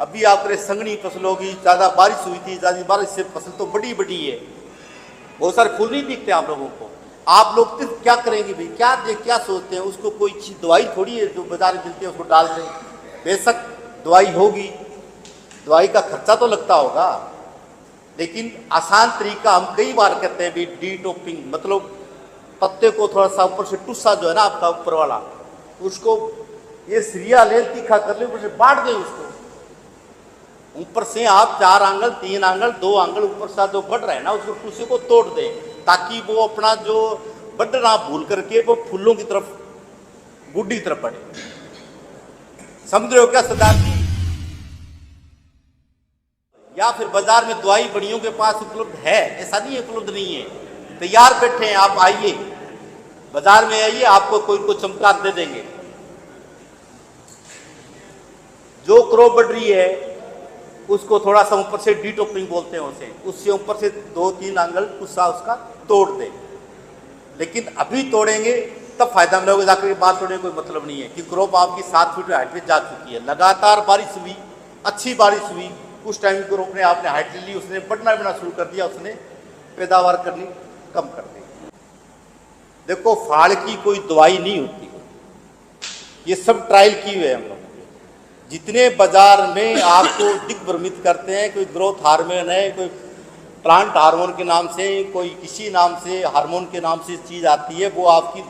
अभी आपके संघनी फसल होगी, ज़्यादा बारिश हुई थी, ज़्यादा बारिश से फसल तो बड़ी बड़ी है, बहुत सारे फूल नहीं दिखते आप लोगों को। आप लोग तो क्या करेंगे भाई, क्या सोचते हैं, उसको कोई चीज दवाई थोड़ी है जो बाजार में मिलती है उसको डाल दें। बेशक दवाई होगी, दवाई का खर्चा तो लगता होगा, लेकिन आसान तरीका हम कई बार कहते हैं भी डीटॉपिंग, मतलब पत्ते को थोड़ा सा ऊपर से टुस्सा जो है ना आपका ऊपर वाला, उसको ये सिरिया ले तीखा कर ले, ऊपर से बांट दें उसको, ऊपर से आप 4 आंगल 3 आंगल 2 आंगल ऊपर से जो बढ़ रहा है ना उसको टुस्से को तोड़ दें, ताकि वो अपना जो बढ़ना भूल करके वो फूलों की तरफ, गुड्डी की तरफ बढ़े। समझ रहे हो क्या सरदार जी? या फिर बाजार में दवाई बड़ियों के पास उपलब्ध है, ऐसा नहीं है उपलब्ध नहीं है, तैयार बैठे हैं, आप आइए बाजार में आइए, आपको कोई को चमत्कार दे देंगे। जो क्रॉप बढ़ रही है उसको थोड़ा सा ऊपर से डीटॉपिंग बोलते हैं उसे, उससे ऊपर से 2-3 आंगल कुस्सा उसका तोड़ दे। लेकिन अभी तोड़ेंगे तब फायदा मिलेगा, जाकर के बाद तोड़ने कोई मतलब नहीं है कि क्रॉप आपकी 7 फीट हाइट पे जा चुकी है, लगातार बारिश हुई, अच्छी बारिश हुई, उस टाइम क्रॉप ने आपने हाइट ले ली, उसने बढ़ना शुरू कर दिया, उसने पैदावार करनी कम कर दी। देखो फाड़ की कोई दवाई नहीं होती, ये सब ट्रायल की हुए हैं हम लोग। जितने बाजार में आपको दिग्भ्रमित करते हैं, कोई ग्रोथ हार्मोन है, कोई प्लांट हार्मोन के नाम से, कोई किसी नाम से हार्मोन के नाम से चीज आती है, वो आपकी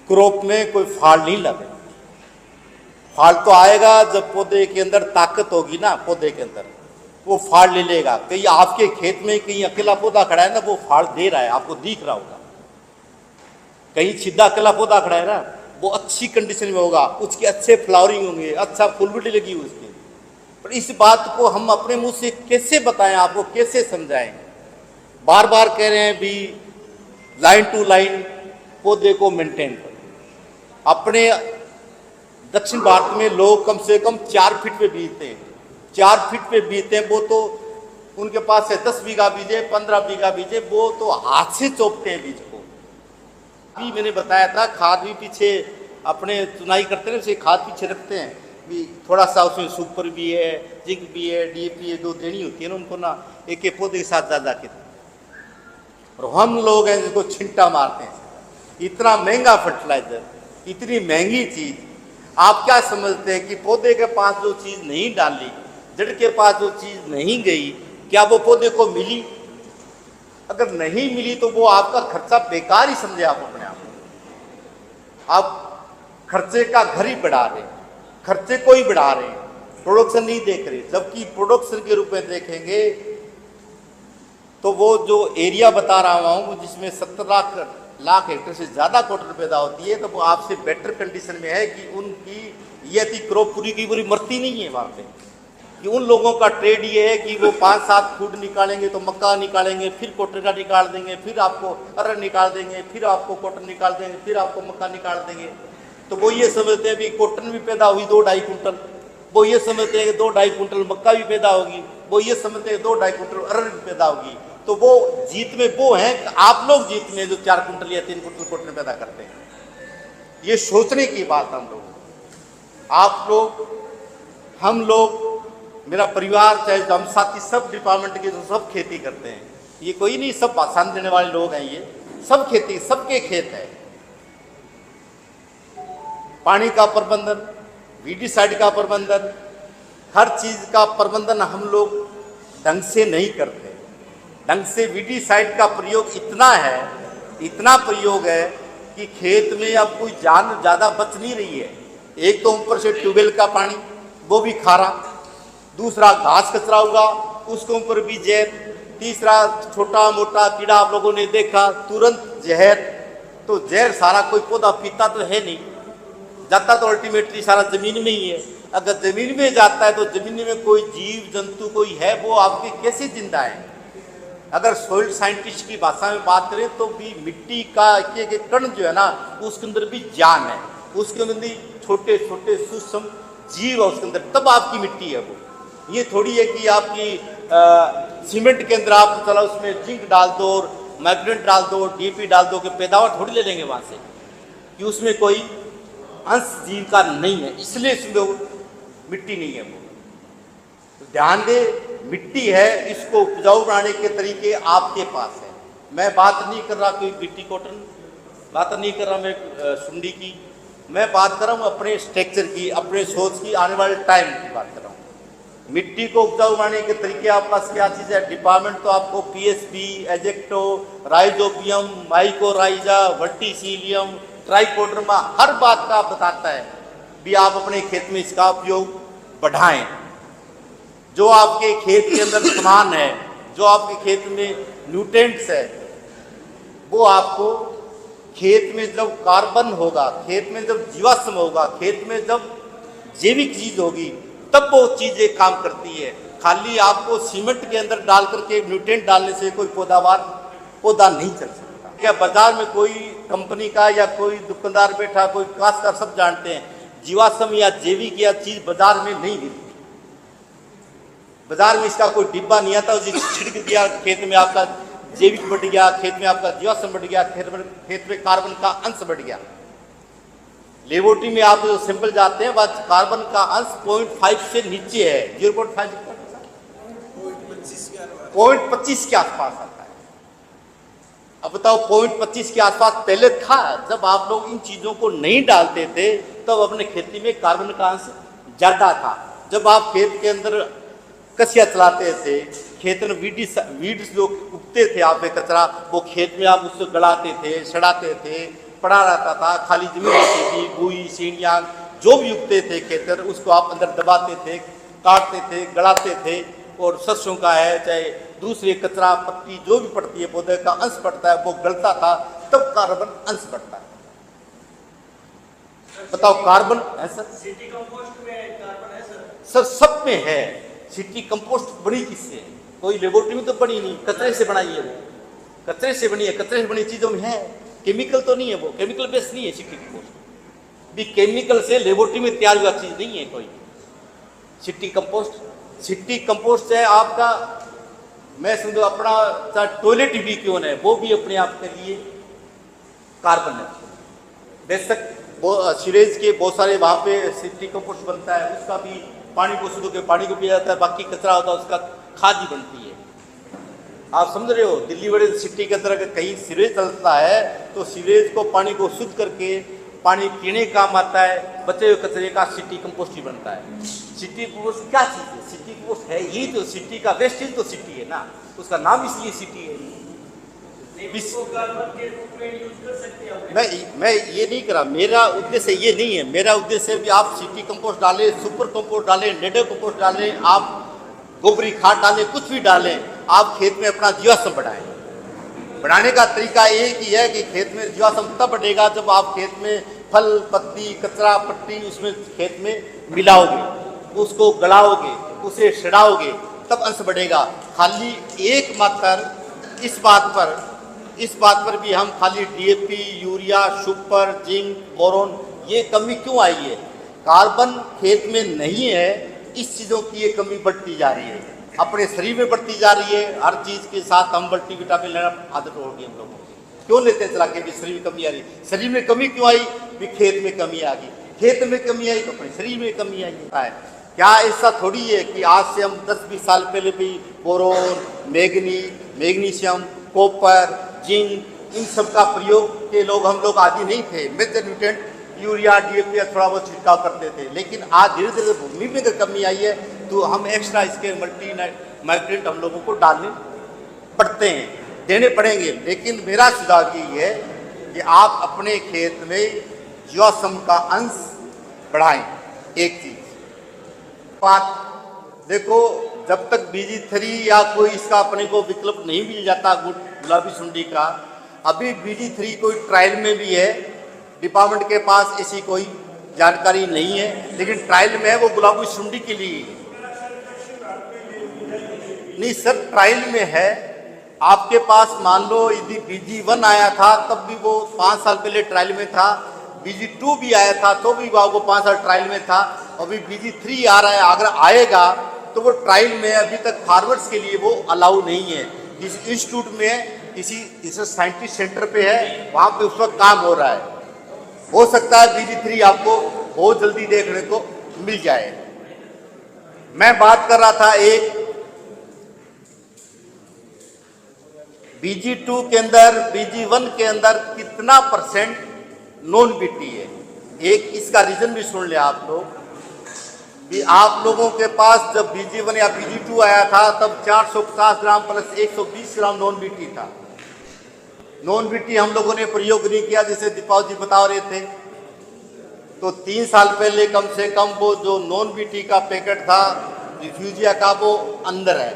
क्रॉप में कोई फाड़ नहीं लगे। फाड़ तो आएगा जब पौधे के अंदर ताकत होगी ना, पौधे के अंदर वो फाड़ ले लेगा। कहीं आपके खेत में कहीं अकेला पौधा खड़ा है ना, वो फाड़ दे रहा है, आपको दिख रहा होगा। कहीं सीधा अकेला पौधा खड़ा है ना, वो अच्छी कंडीशन में होगा, उसके अच्छे फ्लावरिंग होंगे, अच्छा फूल भी लगी उसके। पर इस बात को हम अपने मुंह से कैसे बताएं, आपको कैसे समझाएं? बार बार कह रहे हैं भी लाइन टू लाइन पौधे को मेंटेन करें। अपने दक्षिण भारत में लोग कम से कम 4 फीट पे बीजते हैं, 4 फीट पे बीजते हैं। वो तो उनके पास है 10 बीघा बीजे, 15 बीघा बीजे, वो तो हाथ से चोपते हैं बीज को। भी मैंने बताया था, खाद भी पीछे अपने चुनाई करते हैं, उसे खाद पीछे रखते हैं भी, थोड़ा सा उसमें सुपर भी है, जिंक भी है, डीएपी है, जो देनी होती है ना उनको ना, एक पौधे के साथ ज्यादा के। और हम लोग हैं जिसको छिंटा मारते हैं। इतना महंगा फर्टिलाइजर, इतनी महंगी चीज, आप क्या समझते हैं कि पौधे के पास जो चीज नहीं डाली, जड़ के पास जो चीज नहीं गई, क्या वो पौधे को मिली? अगर नहीं मिली तो वो आपका खर्चा बेकार ही समझे आप अपने आप को। आप खर्चे का घर ही बढ़ा रहे, खर्चे को ही बढ़ा रहे, प्रोडक्शन नहीं देख रहे। जबकि प्रोडक्शन के रूप में देखेंगे तो वो जो एरिया बता रहा हूं जिसमें 17 लाख हेक्टेयर से ज्यादा कॉटन पैदा होती है, तो वो आपसे बेटर कंडीशन में है कि उनकी ये थी क्रॉप पूरी की पूरी मरती नहीं है वहां पे। कि उन लोगों का ट्रेड ये है कि वो 5-7 फूट निकालेंगे तो मक्का निकालेंगे, फिर कॉटन का निकाल देंगे, फिर आपको अरहर निकाल देंगे, फिर आपको कॉटन निकाल देंगे, फिर आपको मक्का निकाल देंगे। तो वो ये समझते हैं भी कॉटन भी पैदा हुई 2-2.5 कुंटल, वो ये समझते हैं कि 2-2.5 कुंटल मक्का भी पैदा होगी, वो ये समझते हैं 2-2.5 कुंटल अरहर भी पैदा होगी। तो वो जीत में वो हैं, आप लोग जीत में जो 4 कुंटल या 3 कुंटल कॉटन पैदा करते हैं। ये सोचने की बात हम लोग, आप लोग, हम लोग, मेरा परिवार, चाहे हम साथी, सब डिपार्टमेंट के जो सब खेती करते हैं, ये कोई नहीं, सब भाषण देने वाले लोग हैं, ये सब खेती, सबके खेत है। पानी का प्रबंधन, वीडीसाइड का प्रबंधन, हर चीज का प्रबंधन हम लोग ढंग से नहीं करते। ढंग से वीडीसाइड का प्रयोग इतना है, इतना प्रयोग है कि खेत में अब कोई जान ज्यादा बच नहीं रही है। एक तो ऊपर से ट्यूबवेल का पानी, वो भी खारा, दूसरा घास कचरा होगा, उसके ऊपर भी जहर, तीसरा छोटा मोटा कीड़ा आप लोगों ने देखा, तुरंत जहर। तो जहर सारा कोई पौधा पीता तो है नहीं, जाता तो अल्टीमेटली सारा जमीन में ही है। अगर जमीन में जाता है तो जमीन में कोई जीव जंतु कोई है, वो आपके कैसे जिंदा है? अगर सॉइल साइंटिस्ट की भाषा में बात करें तो भी मिट्टी का एक कण जो है ना, उसके अंदर भी जान है, उसके अंदर भी छोटे छोटे सूक्ष्म जीव है उसके अंदर, तब आपकी मिट्टी है वो। ये थोड़ी है कि आपकी सीमेंट के अंदर आप चला उसमें जिंक डाल दो और मैग्नेट डाल दो, डीपी डाल दो, कि पैदावार थोड़ी ले लेंगे वहां से, कि उसमें कोई अंश जीव का नहीं है। इसलिए इसमें मिट्टी नहीं है वो। तो ध्यान दे, मिट्टी है, इसको उपजाऊ बनाने के तरीके आपके पास है। मैं बात नहीं कर रहा कोई गिट्टी कॉटन, बात नहीं कर रहा मैं सुंडी की, मैं बात कर रहा हूँ अपने स्ट्रक्चर की, अपने सोच की, आने वाले टाइम की बात कर रहा हूँ। मिट्टी को उपजाऊ बनाने के तरीके आपके पास क्या चीज़ है? डिपार्टमेंट तो आपको पीएसबी, एजेक्टो, राइजोबियम, माइकोराइजा, वर्टिसिलियम, ट्राइकोडर्मा हर बात का आप बताता है भी आप अपने खेत में इसका उपयोग बढ़ाएं। जो आपके खेत के अंदर सामान है, जो आपके खेत में न्यूट्रिएंट्स है, वो आपको खेत में जब कार्बन होगा, खेत में जब जीवाश्म होगा, खेत में जब जैविक चीज होगी, तब वो चीजें काम करती है। खाली आपको सीमेंट के अंदर डाल करके न्यूट्रिएंट डालने से कोई पौधा नहीं चल सकता। क्या बाजार में कोई कंपनी का या कोई दुकानदार बैठा, कोई काश्तकार सब जानते हैं, जीवाश्म या जैविक या चीज बाजार में नहीं मिलती। बाजार में इसका कोई डिब्बा नहीं आता, उसे छिड़क दिया, खेत में आपका जैविक बढ़ गया, खेत में आपका जीवाश्म बढ़ गया, खेत में कार्बन का अंश बढ़ गया। लेबोरेटरी में आप जो सैंपल जाते हैं, वह कार्बन का अंश 0.5 से नीचे है, 0.5 0.25 के आसपास आता है। अब बताओ 0.25 के आसपास पहले था, जब आप लोग इन चीजों को नहीं डालते थे तब अपने खेती में कार्बन का अंश ज्यादा था। जब आप खेत के अंदर कसिया चलाते थे, खेत में वीड्स जो उगते थे, आप कचरा, वो खेत में आप उसको गड़ाते थे, सड़ाते थे, पड़ा रहता था, खाली जमीन होती थी, गुई, सीढ़ियाँ जो भी उगते थे खेत, उसको आप अंदर दबाते थे, काटते थे, गड़ाते थे। और सरसों का है, चाहे दूसरे कचरा पत्ती जो भी पड़ती है, पौधे का अंश पड़ता है, वो गलता था, तब कार्बन अंश बढ़ता है। बताओ कार्बन है सर? सिटी कंपोस्ट में कार्बन है सर? सब में है। सिटी कंपोस्ट बनी किससे? कोई लेबोरेटरी में तो बनी नहीं, कचरे से बनाई है, वो कचरे से बनी है, कचरे से बनी चीजों में है, केमिकल तो नहीं है, वो केमिकल बेस्ड नहीं है। सिटी कंपोस्ट भी केमिकल से लेबोरेटरी में तैयार हुआ चीज नहीं है कोई। सिटी कंपोस्ट है आपका, मैं समझो अपना टॉयलेट भी क्यों है, वो भी अपने आप के लिए कार्बन है। बेशक सीवेज के बहुत सारे वहाँ पे सिटी कंपोस्ट बनता है, उसका भी पानी को शुद्ध के पानी को पिया जाता है, बाकी कचरा होता है उसका खाद ही बनती है। आप समझ रहे हो? दिल्ली बड़े सिटी के अंदर अगर कहीं सीवेज चलता है तो सीवेज को पानी को शुद्ध करके पानी पीने काम आता है, बचे हुए कचरे का सिटी कंपोस्ट ही बनता है। सिटी कंपोस्ट क्या चीज़ है? सिटी कंपोस्ट है ये तो सिटी का वेस्टेज तो सिटी है ना, उसका नाम इसलिए सिटी है। मैं ये नहीं करा, मेरा उद्देश्य ये नहीं है। मेरा उद्देश्य है कि आप सिटी कंपोस्ट डालें, सुपर कंपोस्ट डालें, नेडो कंपोस्ट डालें, आप गोबरी खाद डालें, कुछ भी डालें, आप खेत में अपना जीवाश्म बढ़ाएं। बढ़ाने का तरीका एक ही है कि खेत में जीवाश्म तब बढ़ेगा जब आप खेत में फल, पत्ती, कचरा, पट्टी उसमें खेत में मिलाओगे, उसको गलाओगे, उसे सड़ाओगे, तब अंश बढ़ेगा। खाली एकमात्र इस बात पर भी हम खाली DAP, urea, super, zinc, boron, ये कमी क्यों आई है? कार्बन खेत में नहीं है, इस चीज़ों की ये कमी बढ़ती जा रही है, अपने शरीर में बढ़ती जा रही है। हर चीज़ के साथ हम मल्टीविटामिन लेना आदत हो गई हम लोगों को। क्यों लेते हैं चला के भी शरीर में कमी आ रही? शरीर में कमी क्यों आई? भी खेत में कमी आ गई, खेत में कमी आई तो अपने शरीर में कमी आई है। क्या ऐसा थोड़ी है कि आज से हम 10-20 साल पहले भी बोरोन, मैग्नीशियम, कॉपर, जिंक, इन सब का प्रयोग के हम लोग आदि नहीं थे। मेजर न्यूट्रिएंट यूरिया, डीएपी थोड़ा बहुत छिड़काव करते थे, लेकिन आज धीरे धीरे भूमि में अगर कमी आई है तो हम एक्स्ट्रा इसके मल्टी माइक्रोन्यूट्रिएंट हम लोगों को डालने पड़ते हैं, देने पड़ेंगे। लेकिन मेरा सुझाव यही है कि आप अपने खेत में जीवाश्म का अंश बढ़ाएं। एक चीज बात देखो, जब तक BG3 या कोई इसका अपने को विकल्प नहीं मिल जाता गुलाबी सुंडी का, अभी BG3 कोई ट्रायल में भी है, डिपार्टमेंट के पास ऐसी कोई जानकारी नहीं है, लेकिन ट्रायल में है, वो गुलाबी सुंडी के लिए नहीं सर, ट्रायल में है। आपके पास मान लो यदि BG1 आया था तब भी वो 5 साल पहले ट्रायल में था, BG2 भी आया था तो भी वो 5 साल ट्रायल में था, अभी BG3 आ रहा है, अगर आएगा तो वो ट्रायल में अभी तक फार्मर्स के लिए वो अलाउ नहीं है। किसी इंस्टीट्यूट में किसी साइंटिस्ट सेंटर पे है, वहाँ पे उस वक्त काम हो रहा है। हो सकता है BG3 आपको बहुत जल्दी देखने को मिल जाए। मैं बात कर रहा था एक BG2 के अंदर, BG1 के अंदर कितना परसेंट नॉन बीटी है। एक इसका रीजन भी सुन ले आप लोग कि आप लोगों के पास जब BG1 या BG2 आया था तब 450 ग्राम प्लस 120 ग्राम नॉन बीटी था। नॉन बीटी हम लोगों ने प्रयोग नहीं किया, जैसे दीपावली जी बता रहे थे। तो 3 साल पहले कम से कम वो जो नॉन बीटी का पैकेट था रिफ्यूजिया का, वो अंदर है।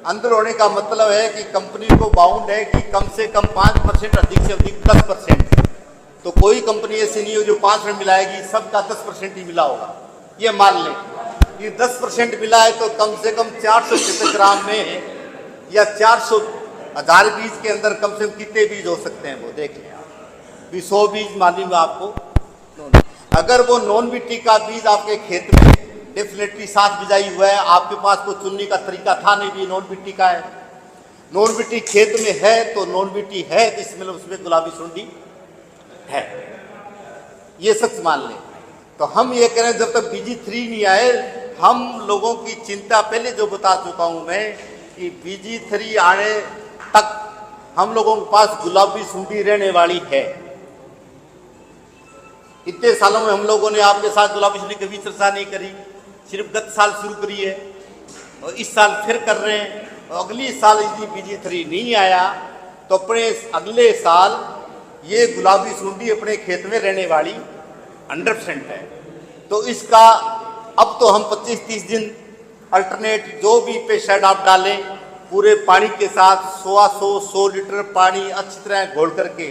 अंदर होने का मतलब है कि कंपनी को बाउंड है कि कम से कम 5%, अधिक से अधिक 10%। तो कोई कंपनी ऐसी नहीं हो जो 5% मिलाएगी, सबका 10% ही मिला होगा। ये मान लें कि 10% मिला है तो कम से कम 450 ग्राम में या 400,000 बीज के अंदर कम से कम कितने बीज हो सकते हैं वो देख लें आप। 100 बीज मानी मैं आपको। अगर वो नॉन बीटी का बीज आपके खेत में डेफिनेटली साथ बिजाई हुआ है, आपके पास कोई चुनने का तरीका था नहीं भी नॉन बीटी का है, नॉन बीटी खेत में है तो नॉन बीटी है, इसमें उसमें गुलाबी सुंडी है, ये सच मान लें। तो हम ये कह रहे हैं जब तक BG3 नहीं आए, हम लोगों की चिंता पहले जो बता चुका हूं मैं कि BG3 आने तक हम लोगों के पास गुलाबी सुंडी रहने वाली है। इतने सालों में हम लोगों ने आपके साथ गुलाबी सुंडी कभी चर्चा नहीं करी, सिर्फ गत साल शुरू करी है और इस साल फिर कर रहे हैं। और अगली साल यदि BG3 नहीं आया तो अपने अगले साल ये गुलाबी सुंडी अपने खेत में रहने वाली 100% है। तो इसका अब तो हम 25-30 दिन अल्टरनेट जो भी पेस्टिसाइड आप डालें पूरे पानी के साथ 100 लीटर पानी अच्छी तरह घोल करके,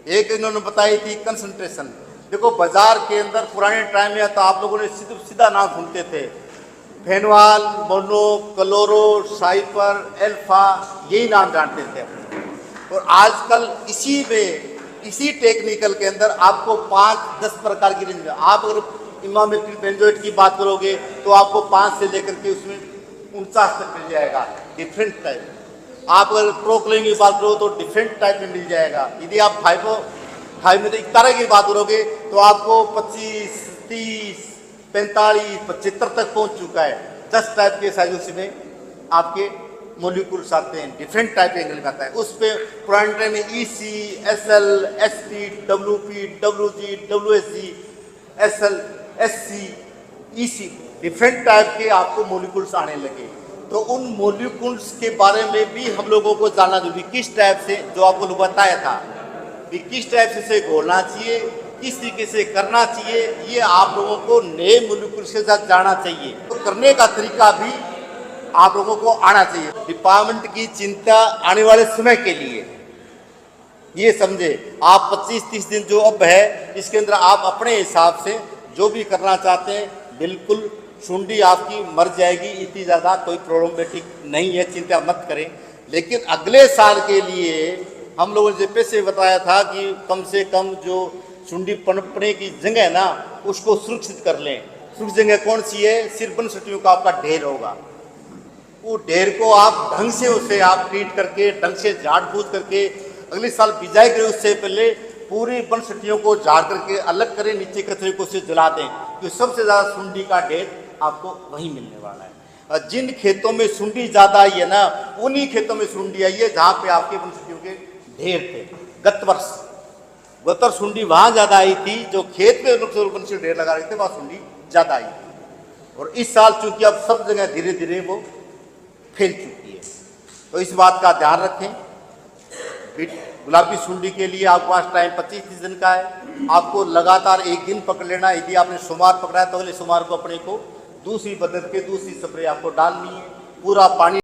एक इन्होंने बताई थी कंसंट्रेशन। देखो बाजार के अंदर पुराने टाइम में तो आप लोगों ने सीधा नाम सुनते थे, फेनवाल, मोनो, क्लोरो, साइपर, अल्फा, यही नाम जानते थे। और आजकल इसी टेक्निकल के अंदर आपको 5-10 प्रकार की रेंज, आप अगर इमामेट्रिल बेंजोएट की बात करोगे तो आपको 5 से लेकर के उसमें 49 तक मिल जाएगा डिफरेंट टाइप। आप अगर प्रोक्लेन की बात करो तो डिफरेंट टाइप में मिल जाएगा। यदि आप फाइव में तो एक तरह की बात करोगे तो आपको 25, 30, 45, 75 तक पहुंच चुका है। 10 टाइप के साइज उसमें आपके मोलिक्यूल्स आते हैं, डिफरेंट टाइप एंगल में आता है। उस पर पुराने टाइम में EC, SL, SP, WP, WG, WSG, SL, SC, EC, different type के आपको मोलिक्यूल्स आने लगे। तो उन मोलिक्यूल्स के बारे में भी हम लोगों को जानना जरूरी, किस टाइप से, जो आपको बताया था कि किस टाइप से घोलना चाहिए, किस तरीके से करना चाहिए, ये आप लोगों को नए मोलिक्यूल्स के साथ जानना चाहिए। तो करने का तरीका भी आप लोगों को आना चाहिए। डिपार्टमेंट की चिंता आने वाले समय के लिए ये समझे, आप 25-30 दिन जो अब है इसके अंदर आप अपने हिसाब से जो भी करना चाहते हैं, बिल्कुल सुंडी आपकी मर जाएगी, इतनी ज़्यादा कोई प्रॉब्लमेटिक नहीं है, चिंता मत करें। लेकिन अगले साल के लिए हम लोगों ने पहले बताया था कि कम से कम जो सुंडी पनपने की जगह है ना उसको सुरक्षित कर लें। सुरक्षित जगह कौन सी है? सिर्फ वनस्पतियों का आपका ढेर होगा। वो ढेर को आप ढंग से उसे आप ट्रीट करके, ढंग से झाड़ फूस करके अगले साल बिजाई करें, उससे पहले पूरी वनस्पतियों को झाड़ करके अलग करें, नीचे कचरे को से जला दें, क्योंकि सबसे ज़्यादा सुंडी का ढेर आपको वहीं मिलने वाला है। और जिन खेतों में सुंडी ज़्यादा आई है ना, उन्हीं खेतों में सुंडी आई है जहाँ पे आपके वनस्पतियों के ढेर थे। गत वर्ष सुंडी वहाँ ज़्यादा आई थी, जो खेत में वनस्पति ढेर लगा रहे थे वहाँ सुंडी ज़्यादा आई थी। और इस साल चूंकि अब सब जगह धीरे धीरे वो फैल चुकी है, तो इस बात का ध्यान रखें। गुलाबी सुंडी के लिए आपके पास टाइम 25-30 दिन का है। आपको लगातार एक दिन पकड़ लेना। यदि आपने सोमवार पकड़ा है तो अगले सोमवार को अपने को दूसरी पद्धति के दूसरी स्प्रे आपको डालनी है। पूरा पानी